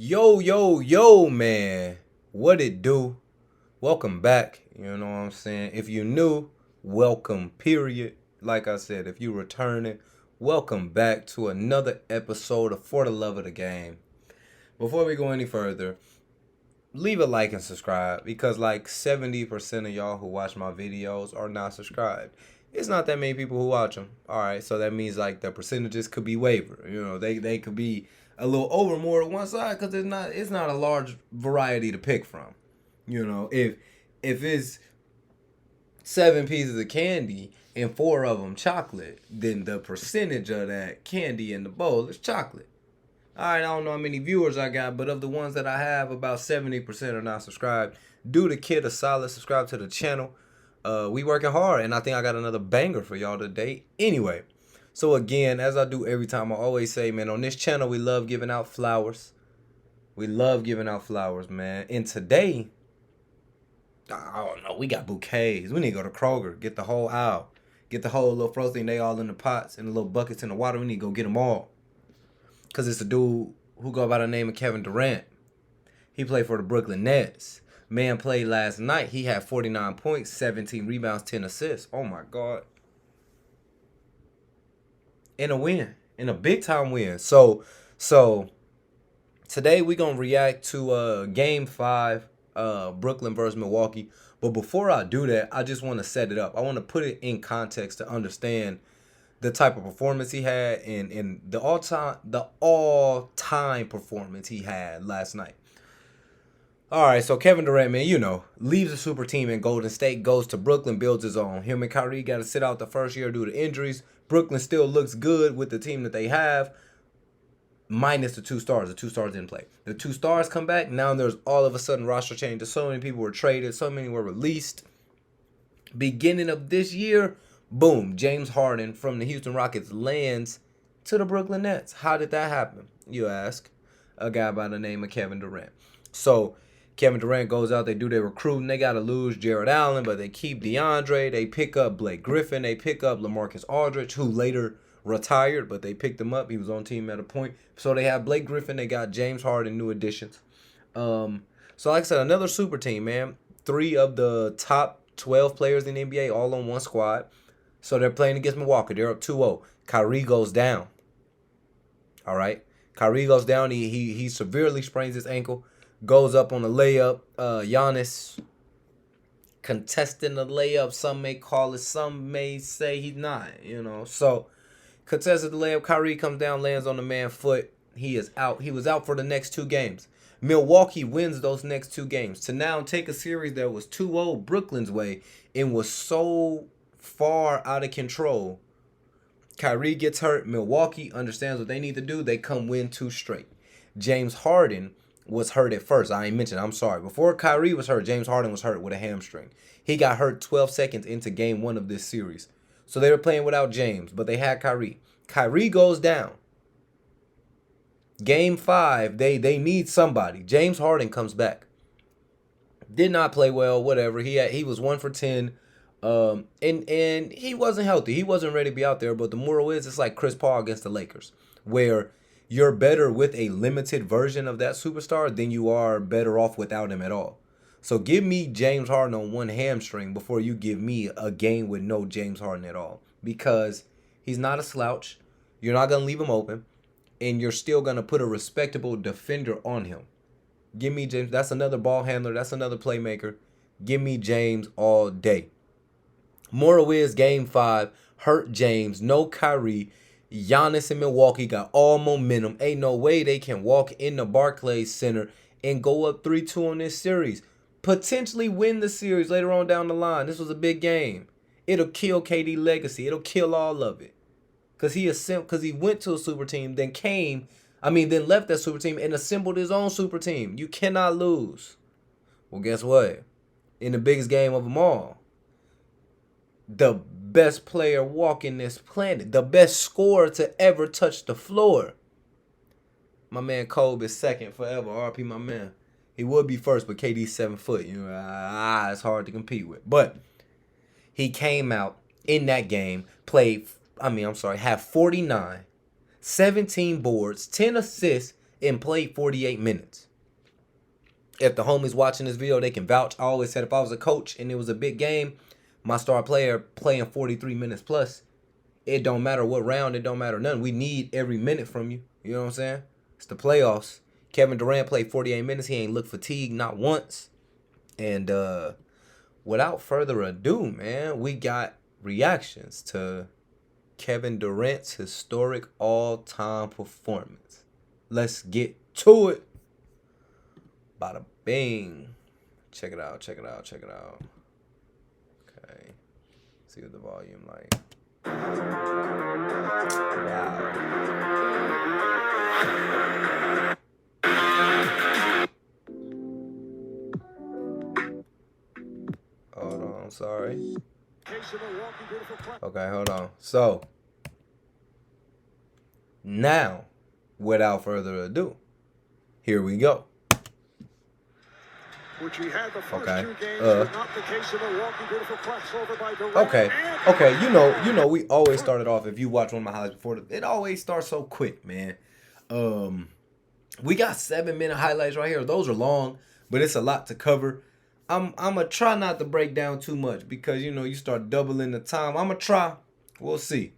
Yo, yo, yo, man. What it do? Welcome back. You know what I'm saying? If you're new, welcome, period. Like I said, if you're returning, welcome back to another episode of For the Love of the Game. Before we go any further, leave a like and subscribe because like 70% of y'all who watch my videos are not subscribed. It's not that many people who watch them. All right, so that means like the percentages could be waver. They could be a little over more on one side because it's not a large variety to pick from. If it's seven pieces of candy and four of them chocolate, then the percentage of that candy in the bowl is chocolate. All right, I don't know how many viewers I got, but of the ones that I have, about 70% are not subscribed. Do the kid a solid, subscribe to the channel. We working hard, and I think I got another banger for y'all today. Anyway, so again, as I do every time, I always say, man, on this channel, we love giving out flowers. We love giving out flowers, man. And today, I don't know, we got bouquets. We need to go to Kroger, get the whole aisle. Get the whole little frozen, they all in the pots and the little buckets in the water. We need to go get them all. Because it's a dude who go by the name of Kevin Durant. He played for the Brooklyn Nets. Man played last night. He had 49 points, 17 rebounds, 10 assists. Oh, my God. In a win. In a big-time win. So today we're going to react to Game 5, Brooklyn versus Milwaukee. But before I do that, I just want to set it up. I want to put it in context to understand the type of performance he had and the all-time performance he had last night. All right, so Kevin Durant, man, leaves the super team in Golden State, goes to Brooklyn, builds his own. Him and Kyrie got to sit out the first year due to injuries. Brooklyn still looks good with the team that they have, minus the two stars. The two stars didn't play. The two stars come back. Now there's all of a sudden roster changes. So many people were traded. So many were released. Beginning of this year, boom, James Harden from the Houston Rockets lands to the Brooklyn Nets. How did that happen, you ask? A guy by the name of Kevin Durant. So Kevin Durant goes out, they do their recruiting. They got to lose Jared Allen, but they keep DeAndre. They pick up Blake Griffin. They pick up LaMarcus Aldridge, who later retired, but they picked him up. He was on team at a point. So they have Blake Griffin. They got James Harden, new additions. So like I said, another super team, man. 3 of the top 12 players in the NBA all on one squad. So they're playing against Milwaukee. They're up 2-0. Kyrie goes down. All right. Kyrie goes down. He severely sprains his ankle. Goes up on a layup. Giannis contesting the layup. Some may call it. Some may say he's not. So contested the layup. Kyrie comes down, lands on the man's foot. He is out. He was out for the next 2 games. Milwaukee wins those next 2 games to now take a series that was 2-0 Brooklyn's way and was so far out of control. Kyrie gets hurt. Milwaukee understands what they need to do. They come win 2 straight. James Harden was hurt at first. I ain't mentioned. I'm sorry. Before Kyrie was hurt, James Harden was hurt with a hamstring. He got hurt 12 seconds into game 1 of this series. So they were playing without James, but they had Kyrie. Kyrie goes down. Game 5, they need somebody. James Harden comes back. Did not play well, whatever. He was 1 for 10. And he wasn't healthy. He wasn't ready to be out there. But the moral is, it's like Chris Paul against the Lakers, where you're better with a limited version of that superstar than you are better off without him at all. So give me James Harden on one hamstring before you give me a game with no James Harden at all, because he's not a slouch. You're not going to leave him open, and you're still going to put a respectable defender on him. Give me James. That's another ball handler. That's another playmaker. Give me James all day. Moral is game 5, hurt James, no Kyrie. Giannis in Milwaukee got all momentum. Ain't no way they can walk in the Barclays Center and go up 3-2 on this series. Potentially win the series later on down the line. This was a big game. It'll kill KD legacy. It'll kill all of it. Because he went to a super team, then left that super team and assembled his own super team. You cannot lose. Well, guess what? In the biggest game of them all, the best player walking this planet, the best scorer to ever touch the floor. My man Kobe is second forever. RP my man. He would be first, but KD's 7 foot. It's hard to compete with. But he came out in that game, had 49, 17 boards, 10 assists, and played 48 minutes. If the homies watching this video, they can vouch. I always said if I was a coach and it was a big game, my star player playing 43 minutes plus, it don't matter what round, it don't matter nothing. We need every minute from you. You know what I'm saying? It's the playoffs. Kevin Durant played 48 minutes. He ain't looked fatigued, not once. And without further ado, man, we got reactions to Kevin Durant's historic all-time performance. Let's get to it. Bada bing. Check it out, check it out, check it out. Okay. See what the volume like. Wow. Hold on, I'm sorry. Okay, hold on. So, now, without further ado, here we go. Okay. You know, we always started off. If you watch one of my highlights before, it always starts so quick, man. We got 7-minute highlights right here. Those are long, but it's a lot to cover. I'm gonna try not to break down too much because you know you start doubling the time. I'm gonna try. We'll see.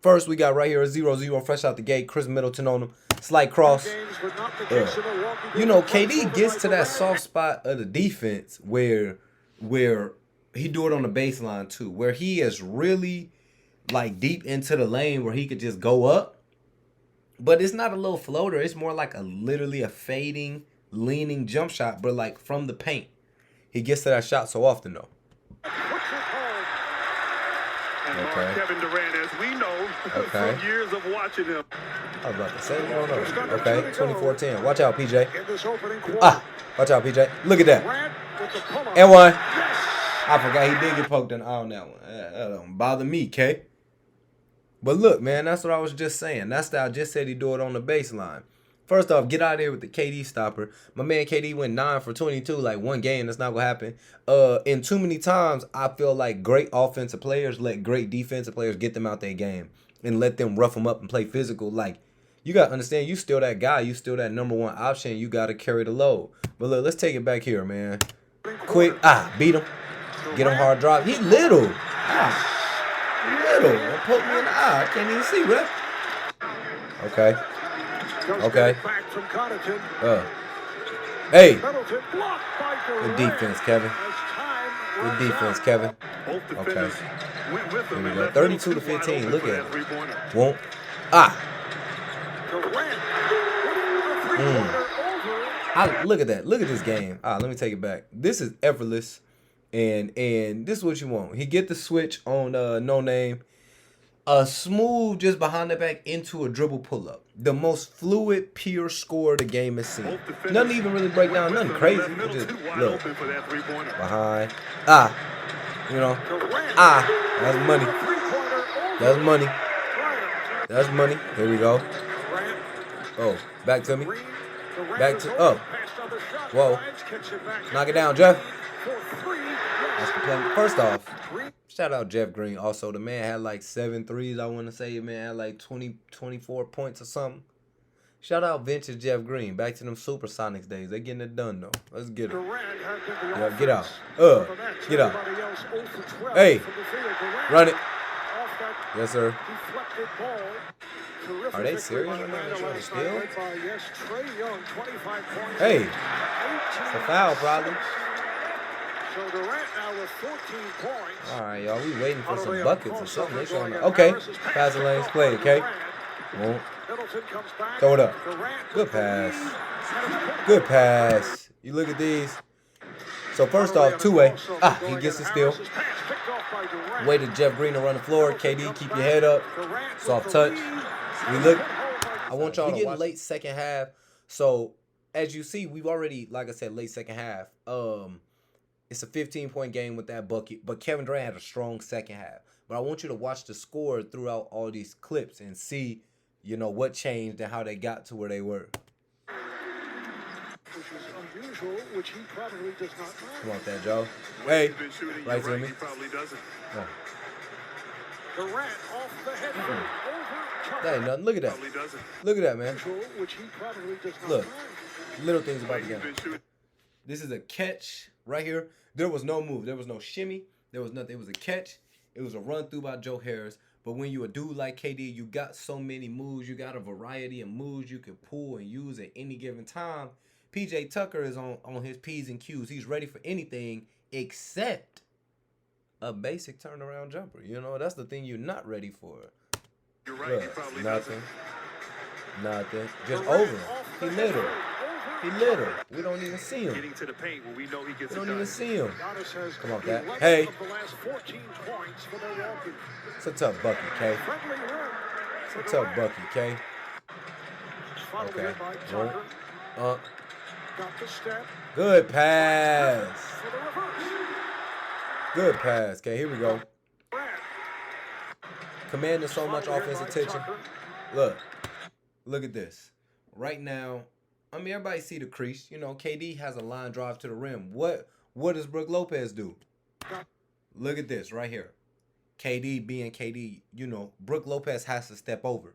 First, we got right here a 0-0 fresh out the gate. Chris Middleton on him. Slight cross. You know, KD gets to that soft spot of the defense where he do it on the baseline too, where he is really like deep into the lane where he could just go up. But it's not a little floater. It's more like literally a fading, leaning jump shot, but like from the paint. He gets to that shot so often though. Okay. Kevin Durant, as we know from years of watching him. I was about to say, no. Okay, 24-10. Watch out, PJ. Watch out, PJ. Look at that. And one. I forgot he did get poked in the eye on that one. That don't bother me, K. But look, man, that's what I was just saying. That's that I just said he do it on the baseline. First off, get out of here with the KD stopper. My man KD went 9 for 22, like one game. That's not going to happen. And too many times, I feel like great offensive players let great defensive players get them out their game and let them rough them up and play physical. Like, you got to understand, you still that guy. You still that number one option. You got to carry the load. But look, let's take it back here, man. Quick. Beat him. Get him hard drop. He little. Little. Don't poke me in the eye. I can't even see, bro. Okay. Hey. Good defense, Kevin. Good defense, Kevin. Okay. Here we go. 32-15. Look at it. Won't. Look at that. Look at this game. Let me take it back. This is effortless. And this is what you want. He get the switch on No Name. A smooth just behind the back into a dribble pull-up. The most fluid, pure score the game has seen. Nothing even really break down. Nothing crazy. Just look. Behind. You know. That's money. That's money. That's money. Here we go. Oh, back to me. Back to, whoa. Knock it down, Jeff. That's the play. First off, shout out Jeff Green. Also, the man had like 7 threes, I want to say. The man had like 24 points or something. Shout out vintage Jeff Green. Back to them Supersonics days. They getting it done, though. Let's get it. Yeah, get out. Get out. Hey. Run it. Yes, sir. Are they serious? Still? Hey. It's a foul, probably. All right, y'all. We waiting for some buckets or something. They showing up. Okay. Pass the lanes. Play, okay? Won't. Throw it up. Good pass. Good pass. You look at these. So first off, two-way. He gets the steal. Waited Jeff Green to run the floor. KD, keep your head up. Soft touch. We look. I want y'all to watch late second half. So as you see, we've already, like I said, late second half. It's a 15-point game with that bucket. But Kevin Durant had a strong second half. But I want you to watch the score throughout all these clips and see, you know, what changed and how they got to where they were. Which is unusual, which he probably does not know. Come on, that Joe. Hey, right to me. He probably doesn't. Durant off the head over That ain't nothing. Look at that. Probably doesn't. Look at that, man. Which he probably does not Look. mind. Little things about the game. This is a catch right here. There was no move. There was no shimmy. There was nothing. It was a catch. It was a run through by Joe Harris. But when you a dude like KD, you got so many moves. You got a variety of moves you can pull and use at any given time. PJ Tucker is on his P's and Q's. He's ready for anything except a basic turnaround jumper. You know, that's the thing you're not ready for. You're right. Look, He probably nothing. doesn't. Nothing. Just over. He lit her. He lit her. We don't even see him. Getting to the paint when we know he gets We it don't done. even see him. Giannis has Come on, Pat. 11 Hey. of the last 14 points for Milwaukee. It's a tough bucket, K. Friendly rim It's for a tough Durant. bucket, K. Followed Okay. in by Tucker. Got the step Good pass. for the reverse. Good pass, K. Here we go. Durant. Commanding so much Followed in offensive by attention. Tucker. Look at this. Right now, I mean, everybody see the crease. You know, KD has a line drive to the rim. What does Brook Lopez do? Look at this right here. KD being KD, you know, Brook Lopez has to step over.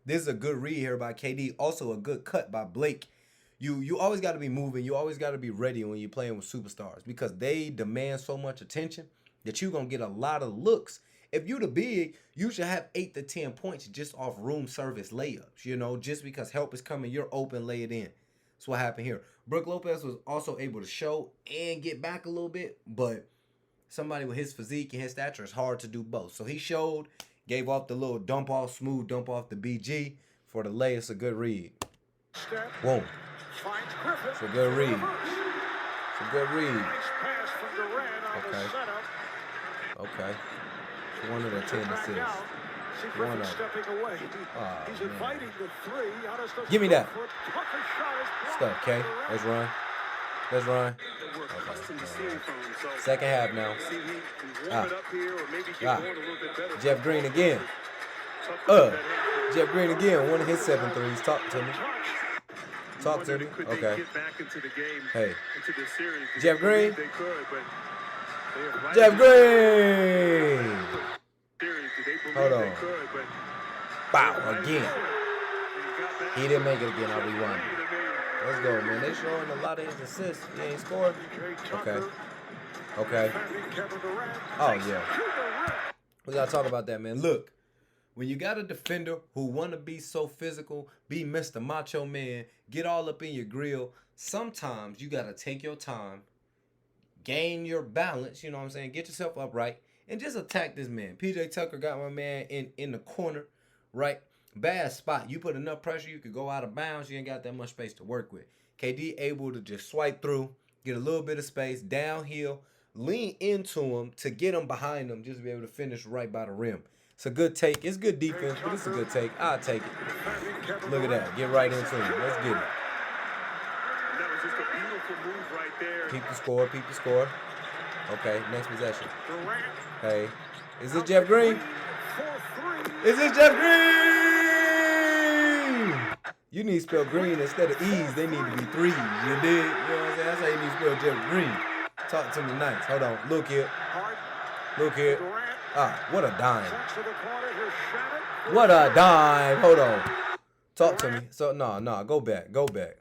This is a good read here by KD. Also a good cut by Blake. You always got to be moving. You always got to be ready when you're playing with superstars because they demand so much attention that you're going to get a lot of looks. If you the big, you should have 8 to 10 points just off room service layups. You know, just because help is coming, you're open, lay it in. That's what happened here. Brook Lopez was also able to show and get back a little bit, but somebody with his physique and his stature is hard to do both. So he showed, gave off the little dump off, smooth dump off the BG for the lay. It's a good read. Step. Boom. Finds Griffin. It's a good read. Reverse. It's a good read. Nice pass from Durant on the Okay. setup. Okay. One of the 10 Back assists. out. See One Griffin of stepping away. Oh, He's man. inviting the three. Giannis doesn't Give me go that. for it. Tucker's shot is blocked Stuff, by K. Durant. Let's run. Let's run. We're accustomed to seeing from him, so Second half now. see he can Ah. warm it up here or maybe get Ah. going a little bit better. Jeff Green again. Tucker, Jeff Green again. One of his 7 threes. Talk to me. touch. Talk to Wondered me. could they Okay. get back into the game, Hey. into the series. Jeff Green. They could, but they are right Jeff in Green. the series. They believe Hold they on. could, but Bow again. got back. He didn't make it again. I'll rewind it. Let's go, man. They showing a lot of his assists. He ain't scored. Okay. Okay. Oh, yeah. We got to talk about that, man. Look, when you got a defender who want to be so physical, be Mr. Macho Man, get all up in your grill, sometimes you got to take your time, gain your balance, you know what I'm saying, get yourself upright, and just attack this man. PJ Tucker got my man in the corner, right? Bad spot. You put enough pressure, you could go out of bounds. You ain't got that much space to work with. KD able to just swipe through, get a little bit of space, downhill, lean into him to get him behind him, just to be able to finish right by the rim. It's a good take. It's good defense, but it's a good take. I'll take it. Look at that. Get right into him. Let's get it. That was just a beautiful move right there. Keep the score. Keep the score. Okay, next possession. Durant. Hey, is it Jeff Green? 4-3. Is it Jeff Green? You need to spell green instead of E's. They need to be threes. You dig? You know what I'm saying? That's how you need to spell Jeff Green. Talk to me nice. Hold on. Look here. Hard. Look here. Durant. Ah, what a dime. Sets to the corner. Here's Shannon. What a dime. Hold on. Talk to me. So, no. Go back. Go back.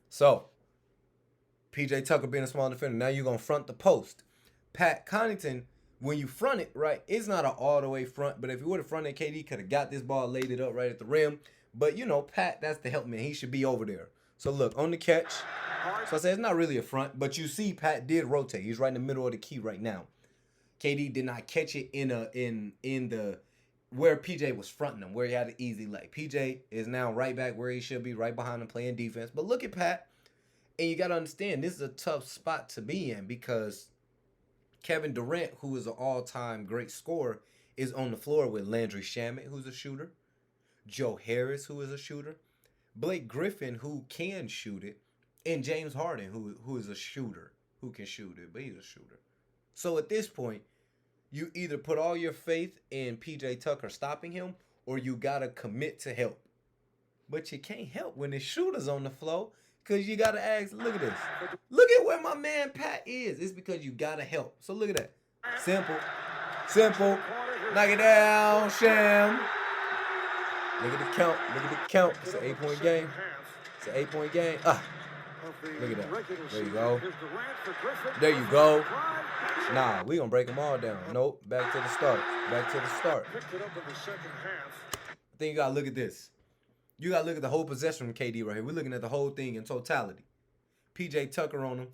So, PJ Tucker being a small defender. Now you're going to front the post. Pat Connaughton, when you front it, right, it's not an all the way front. But if you would have fronted, KD could have got this ball, laid it up right at the rim. But, you know, Pat, that's the help man. He should be over there. So, look, on the catch. So I say it's not really a front, but you see Pat did rotate. He's right in the middle of the key right now. KD did not catch it in the where PJ was fronting him, where he had an easy lay. PJ is now right back where he should be, right behind him playing defense. But look at Pat, and you got to understand this is a tough spot to be in because Kevin Durant, who is an all-time great scorer, is on the floor with Landry Shamet, who's a shooter, Joe Harris, who is a shooter, Blake Griffin, who can shoot it, and James Harden, who is a shooter, who can shoot it, but he's a shooter. So at this point, you either put all your faith in PJ Tucker stopping him, or you got to commit to help. But you can't help when the shooter's on the floor, because you got to ask, look at this. Look at where my man Pat is. It's because you got to help. So look at that. Simple. Simple. Knock it down. Sham. Look at the count. Look at the count. It's an 8-point game. It's an 8-point game. Look at that. There you go. There you go. Nah, we gonna break them all down. Nope. Back to the start. Back to the start. I think you gotta look at this. You gotta look at the whole possession from KD right here. We're looking at the whole thing in totality. PJ Tucker on him.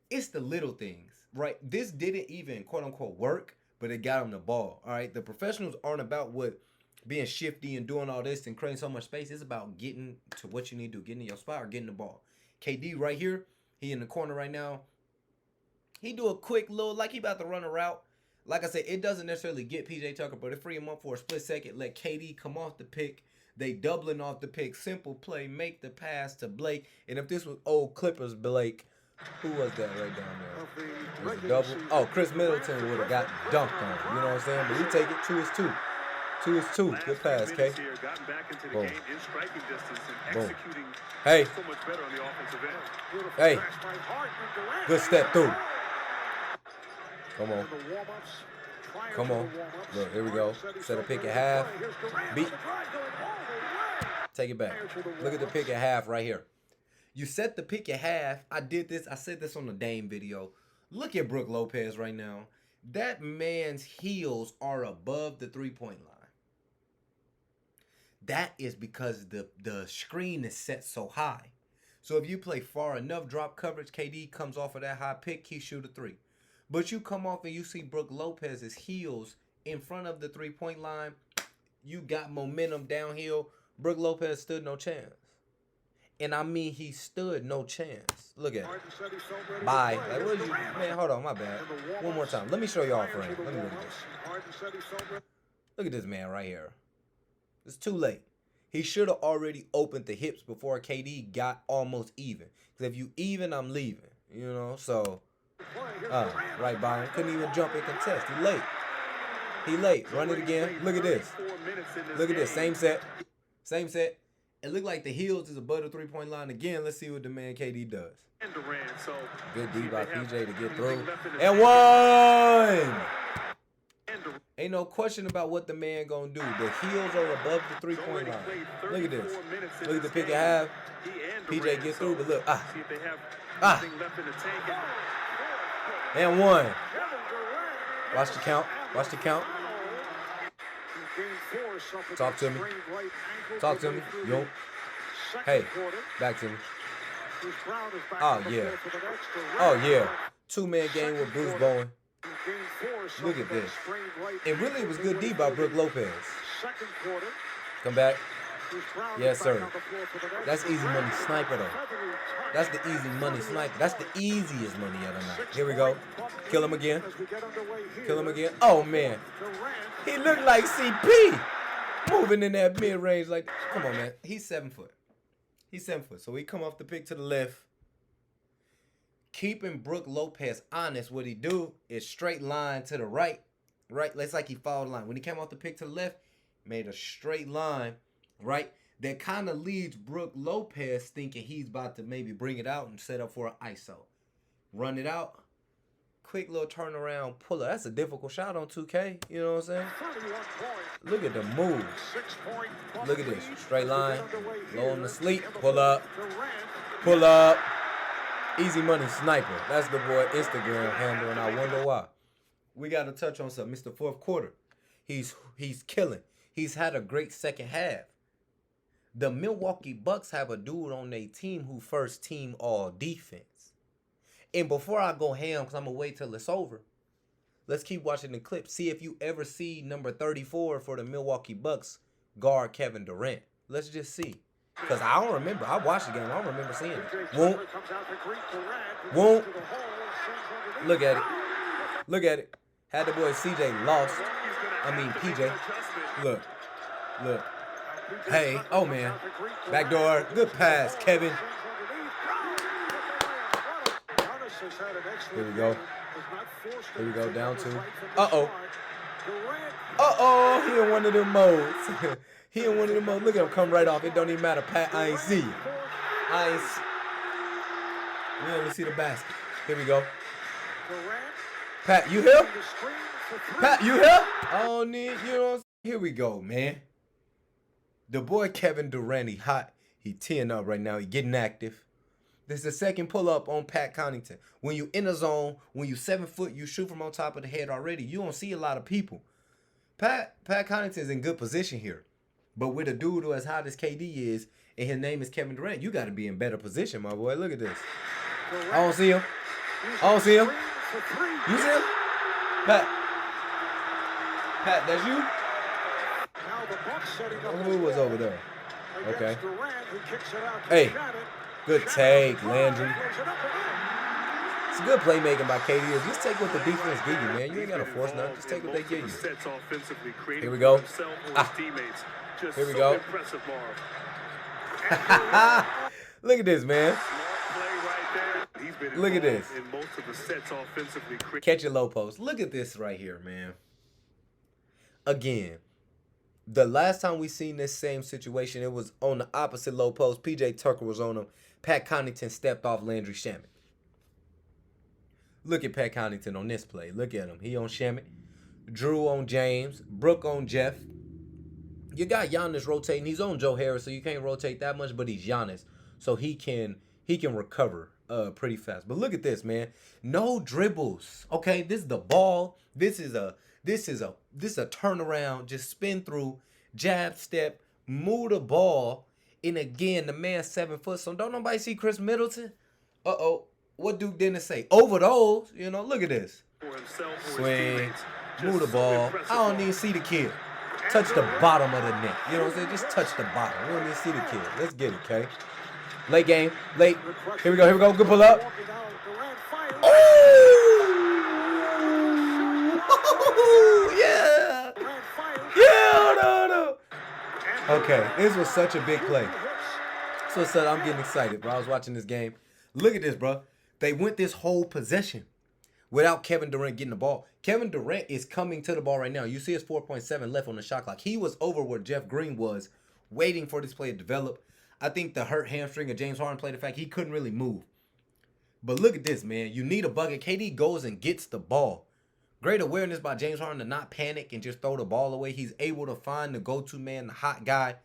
It's the little things, right? This didn't even quote unquote work, but it got him the ball. All right. The professionals aren't about what being shifty and doing all this and creating so much space. It's about getting to what you need to do, getting in your spot or getting the ball. KD right here, he in the corner right now. He do a quick little, like he about to run a route. Like I said, it doesn't necessarily get PJ Tucker, but it free him up for a split second. Let KD come off the pick. They doubling off the pick. Simple play. Make the pass to Blake. And if this was old Clippers Blake, who was that right down there? It was a double. Oh, Chris Middleton would have got dunked on. You know what I'm saying? But he take it. 2 is 2. 2 is 2. Good pass, K. Boom. Boom. Hey. Hey. Good step through. Come on. Come on. Look, here we go. Set a pick at half. Beat. Take it back. Look at the pick at half right here. You set the pick at half. I did this. I said this on the Dame video. Look at Brook Lopez right now. That man's heels are above the three-point line. That is because the screen is set so high. So if you play far enough drop coverage, KD comes off of that high pick, he shoot a three. But you come off and you see Brook Lopez's heels in front of the three-point line. You got momentum downhill. Brook Lopez stood no chance. And I mean, he stood no chance. Look at it. Bye. Like, what you, man, hold on, my bad. One more time. Let me show y'all frame. Let me look at this. Look at this man right here. It's too late. He should have already opened the hips before KD got almost even. Because if you even, I'm leaving. You know, so. Right by him. Couldn't even jump and contest. He late. He late. Run it again. Look at this. Look at this. Same set. Same set. It looked like the heels is above the three-point line again. Let's see what the man KD does. Good D by PJ to get through. And one! Ain't no question about what the man gonna do. The heels are above the three-point line. Look at this. Look at the pick at half. PJ gets through, but look. And one. Watch the count. Watch the count. Talk to me. Talk to me. Yo. Hey, back to me. Oh, yeah. Oh, yeah. Two-man game with Bruce Bowen. Look at this. It really was good D by Brook Lopez. Come back. Yes, sir. That's easy money sniper, though. That's the easy money sniper. That's the easiest money of the night. Here we go. Kill him again. Kill him again. Oh, man. He looked like CP. Moving in that mid-range like, come on, man. He's 7 foot. He's 7 foot. So he come off the pick to the left. Keeping Brook Lopez honest, what he do is straight line to the right. Right? It's like he followed the line. When he came off the pick to the left, made a straight line. Right? That kind of leads Brook Lopez thinking he's about to maybe bring it out and set up for an ISO. Run it out. Quick little turnaround puller. That's a difficult shot on 2K. You know what I'm saying? Look at the move. Look at this. Straight line. Low on the sleep. Pull up. Pull up. Easy money sniper. That's the boy Instagram handle, and I wonder why. We got to touch on something. It's the fourth quarter. He's killing. He's had a great second half. The Milwaukee Bucks have a dude on their team who first team all defense. And before I go ham, because I'm going to wait till it's over, let's keep watching the clip. See if you ever see number 34 for the Milwaukee Bucks guard Kevin Durant. Let's just see. Because I don't remember. I watched the game. I don't remember seeing it. Won't. Won't. Look at it. Look at it. Had the boy CJ lost. I mean, PJ. Look. Look. Hey. Oh, man. Backdoor. Good pass, Kevin. Here we go. Here we go. Down two. Uh-oh. Uh-oh. He in one of them modes. He in one of them modes. Look at him come right off. It don't even matter, Pat. I ain't see you. I ain't see. We only see the basket. Here we go. Pat, you here? Pat, you here? I don't need, you know what I'm saying? Here we go, man. The boy Kevin Durant, he hot. He teeing up right now. He getting active. This is the second pull-up on Pat Connaughton. When you in a zone, when you 7 foot, you shoot from on top of the head already. You don't see a lot of people. Pat Connaughton's in good position here. But with a dude who as hot as KD is, and his name is Kevin Durant, you got to be in better position, my boy. Look at this. I don't see him. I don't see him. You see him? Pat, that's you? Who was over there? Okay. Hey, good take, Landry. It's a good playmaking by KD. Just take what the defense give you, man. You ain't got to force nothing. Just take what they give you. Here we go. Here we go. Look at this, man. Look at this. Catch your low post. Look at this right here, man. Again, the last time we seen this same situation, it was on the opposite low post. PJ Tucker was on him. Pat Connaughton stepped off Landry Shamet. Look at Pat Connaughton on this play. Look at him. He on Shamet. Drew on James. Brook on Jeff. You got Giannis rotating. He's on Joe Harris, so you can't rotate that much, but he's Giannis, so he can recover pretty fast. But look at this, man. No dribbles. Okay, this is the ball. This is a turnaround. Just spin through, jab step, move the ball, and again the man 7 foot. So don't nobody see Chris Middleton? What Duke didn't say? Over those, you know. Look at this. Swing, move the ball. I don't even see the kid. Touch the bottom of the net. You know what I'm saying? Just touch the bottom. We don't even see the kid. Let's get it, okay? Late game. Late. Here we go. Good pull up. Oh! Yeah. Yeah, no. Okay, this was such a big play. So I'm getting excited, bro. I was watching this game. Look at this, bro. They went this whole possession without Kevin Durant getting the ball. Kevin Durant is coming to the ball right now. You see his 4.7 left on the shot clock. He was over where Jeff Green was, waiting for this play to develop. I think the hurt hamstring of James Harden played the fact he couldn't really move. But look at this, man. You need a bucket. KD goes and gets the ball. Great awareness by James Harden to not panic and just throw the ball away. He's able to find the go-to man, the hot guy.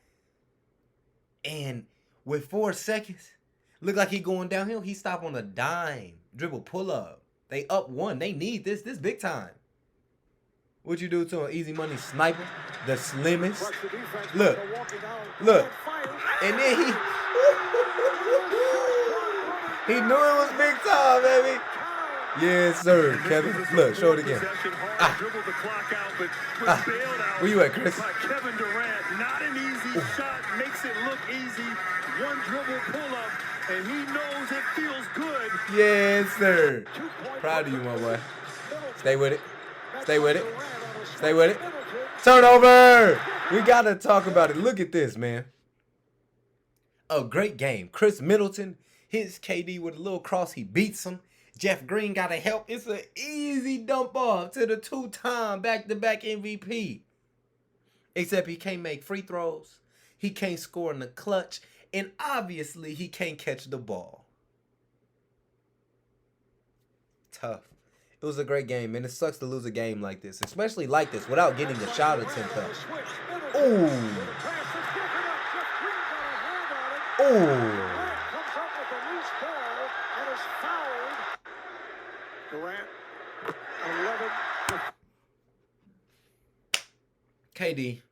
And with 4 seconds, look like he going downhill. He stopped on a dime. Dribble pull-up. They up 1. They need this. This big time. What you do to an easy money sniper? The slimmest. Look. And then he knew it was big time, baby. Yes, sir, Kevin. Look, show it again. Where you at, Chris? Kevin Durant, not an easy shot, makes it look easy. One dribble pull-up, and he knows it feels good. Yes, sir. Proud of you, my boy. Stay with it. Turnover. We got to talk about it. Look at this, man. A great game. Chris Middleton hits KD with a little cross. He beats him. Jeff Green got to help. It's an easy dump off to the 2-time back-to-back MVP. Except he can't make free throws. He can't score in the clutch. And obviously, he can't catch the ball. Tough. It was a great game, man. It sucks to lose a game like this, especially like this, without getting a shot attempt up. Ooh. KD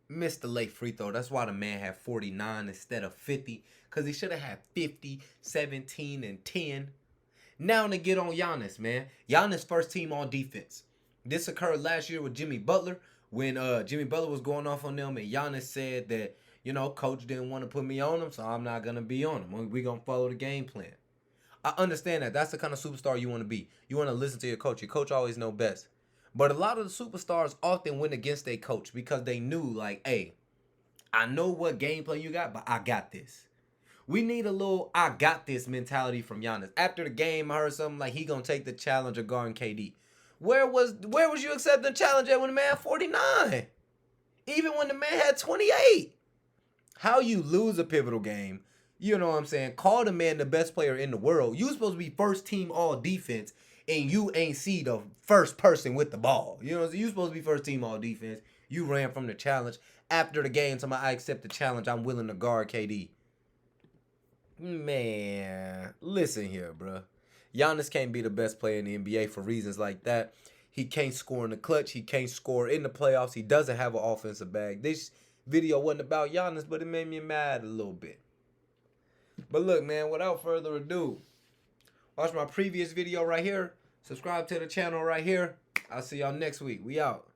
missed the late free throw. That's why the man had 49 instead of 50, because he should have had 50, 17, and 10. Now to get on Giannis, man. Giannis first team all defense. This occurred last year with Jimmy Butler when Jimmy Butler was going off on them, and Giannis said that, you know, coach didn't want to put me on him, so I'm not going to be on him. We're going to follow the game plan. I understand that. That's the kind of superstar you want to be. You want to listen to your coach. Your coach always knows best. But a lot of the superstars often went against their coach because they knew, like, hey, I know what game plan you got, but I got this. We need a little I got this mentality from Giannis. After the game, I heard something like he going to take the challenge of guarding KD. Where was you accepting the challenge at when the man had 49? Even when the man had 28. How you lose a pivotal game, you know what I'm saying? Call the man the best player in the world. You supposed to be first team all defense, and you ain't see the first person with the ball. You know, you supposed to be first team all defense. You ran from the challenge. After the game, somebody, I accept the challenge. I'm willing to guard KD. Man, listen here, bro. Giannis can't be the best player in the NBA for reasons like that. He can't score in the clutch. He can't score in the playoffs. He doesn't have an offensive bag. This video wasn't about Giannis, but it made me mad a little bit. But look, man, without further ado, watch my previous video right here. Subscribe to the channel right here. I'll see y'all next week. We out.